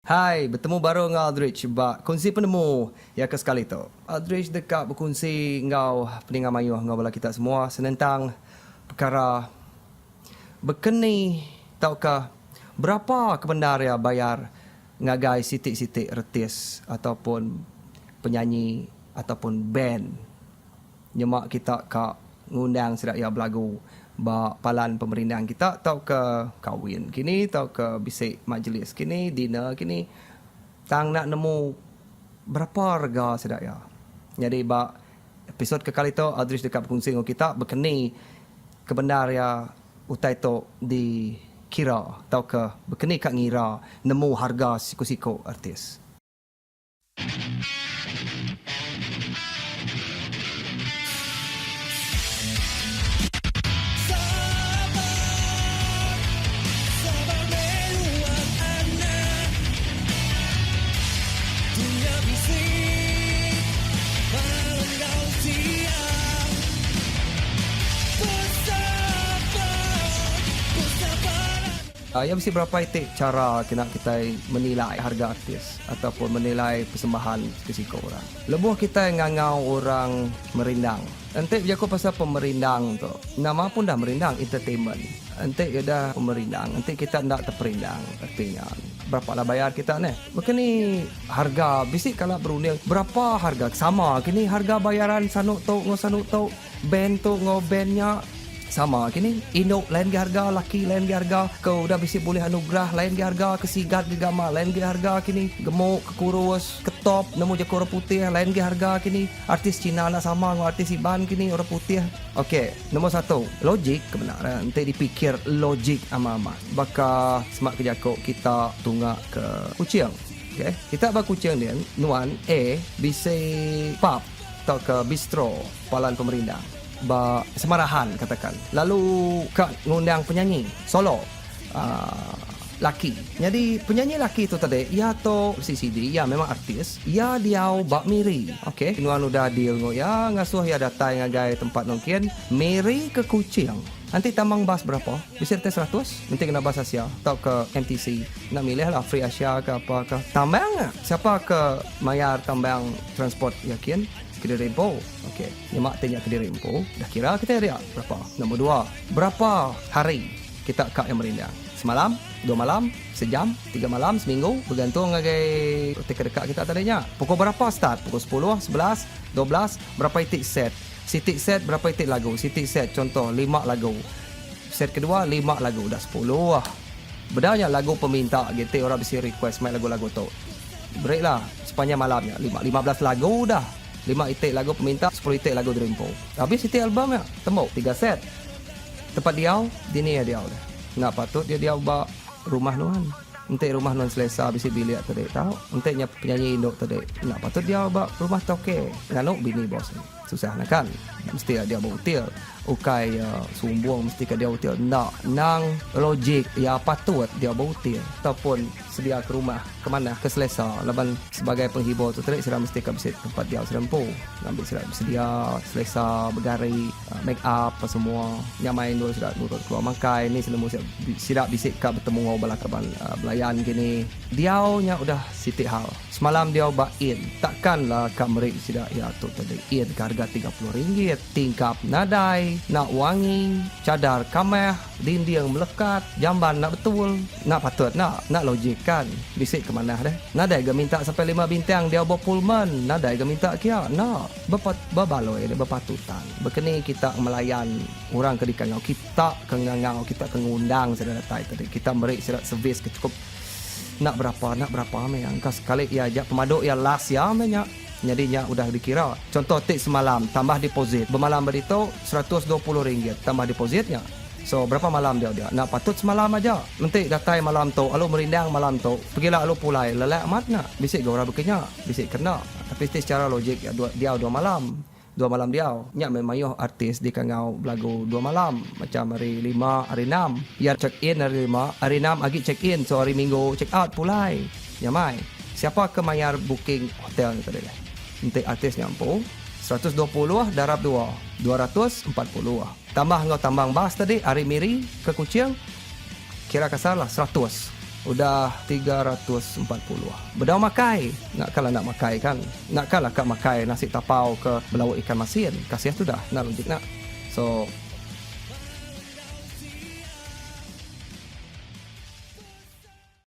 Hai, bertemu baru dengan Aldrich Kunsi Penemu ya ke sekali tu. Aldrich dekat berkongsi engau peninggal mayuh engau bala kita semua senentang perkara Bakani tauka berapa kebendar ya bayar ngagai sitik-sitik retis ataupun penyanyi ataupun band nyemak kita ka ngundang sedak ya belagu ba palan pemerindang kita tau ke kahwin kini tau ke bisik majlis kini dinner kini tang nak nemu berapa harga sedak ya. Jadi ba episod kekali tu Aldrich dekat berkongsi dengan kita berkeni kebendar ya utai tu di kira tau ke berkeni kat ngira nemu harga siku-siku artis. Ya mesti berapa itik cara kita menilai harga artis ataupun menilai persembahan kesiko orang. Lebuh kita ngangau orang merindang. Nanti berjaku pasal pemerindang tu. Nama pun dah merindang, entertainment. Nanti dah pemerindang. Nanti kita nak terperindang. Artinya berapa lah bayar kita ni. Mungkin ni harga bisik kalau berunding. Berapa harga sama. Kini harga bayaran sanuk tu band tu bandnya sama kini induk lain ke harga, laki lain ke harga, kau dah bisi boleh anugerah lain ke harga, kesigat ke gama lain ke harga kini, gemuk, kekurus, ketop, nemu jaku orang putih lain ke harga kini, artis Cina lah sama dengan artis Iban kini orang putih. Okey, nombor satu, logik kebenaran. Nanti dipikir logik ama-ama. Baka semak kejakuk kita tunggak ke kucing. Okey, kita bak kucing dia, nuan bisa pub atau ke bistro palan pemerintah. Semarahan katakan. Lalu kak ngundang penyanyi solo laki. Jadi penyanyi laki tu tadi ia tu CCD ya memang artis. Ya dia bak miri. Okey, nuan udah deal ngo ya ngasuh ya datang ngagai tempat mungkin miri ke kucing. Nanti tambang bas berapa? Bisa tes 100. Nanti kena bas Asia atau ke MTC. Nak milih lah free Asia ke apa ke. Tambang siapa ke mayar tambang transport yakin? Kedua rempo. Okey, nyemak tanya kedua rempo. Dah kira kita dia berapa? Nombor 2. Berapa hari kita kak yang merindang? Semalam, 2 malam, sejam, 3 malam, seminggu, bergantung ngagai dekat kita tadinya. Pukul berapa start? Pukul 10, 11, 12, berapa itik set? Sitik set berapa itik lagu? Sitik set contoh 5 lagu. Set kedua 5 lagu, dah 10 lah. Bedanya lagu peminta gitu orang bisa request main lagu-lagu tu. Break lah sepanjang malamnya 15 lagu dah. 5 itik lagu peminta, 10 itik lagu Dreampo. Habis itik album ya, tembok 3 set. Tempat diau, dini ya diau dah. Nak patut dia buat rumah nuan. Entek rumah nuan selesa habis bilik tadi tahu. Enteknya penyanyi induk tadi. Nak patut dia buat rumah toke. Nganuk bini bos ni. Susah nak kan? Mesti dia butil. Ukai sumbung mesti dia butil. Nak nang logik ya patut dia butil. Ataupun sedia ke rumah ke mana ke selesa. Laban sebagai penghibur tu tadi sudah mesti ke tempat dia serempu. Ambil sudah sedia selesa bergari make up apa semua. Yang main dulu sudah nurut keluar makai ni selemu siap bisik ka bertemu ngau balakaban belayan gini. Dia nya udah sitik hal. Semalam dia bain. Takkanlah kamrik sidak ya tu tadi. In harga RM30. Tingkap nadai, nak wangi, cadar kameh, dinding melekat, jamban nak betul. Nak patut nak logik kan. Bisik ke mana dah? Nadai ke minta sampai 5 bintang dia bawa Pullman. Nadai ke minta kia? Nak. Berbaloi dia berpatutan. Berkeni kita melayan orang ke dikangau. Kita ke ngangau, kita ke ngundang sudah datang tadi. Kita beri surat servis ke cukup nak berapa memang kas sekali ya ajak pemaduk ya last ya memang jadinya udah dikira contoh tik semalam tambah deposit bermalam berito RM120 tambah depositnya so berapa malam dia nak patut semalam aja nanti datai malam tu alu merindang malam tu pergilah alu pulai lelak amat nak bisik gora berkenya bisik kena tapi secara logik ya, dia 2 malam 2 malam dia nyak memayuh artis di kangau belagu 2 malam macam hari 5 hari 6 ya check in hari 5 hari 6 lagi check in so hari minggu check out pulai ya mai siapa ke mayar booking hotel ni tadi nanti artis nyampu 120 darab 2 240 tambah ngau tambang bas tadi hari miri ke kucing kira kasar lah 100 udah 340. Bedau makai. Nak kalau nak makai kan. Nak kalau kak makai nasi tapau ke belauk ikan masin. Kasih tu dah. Nak logik nak. So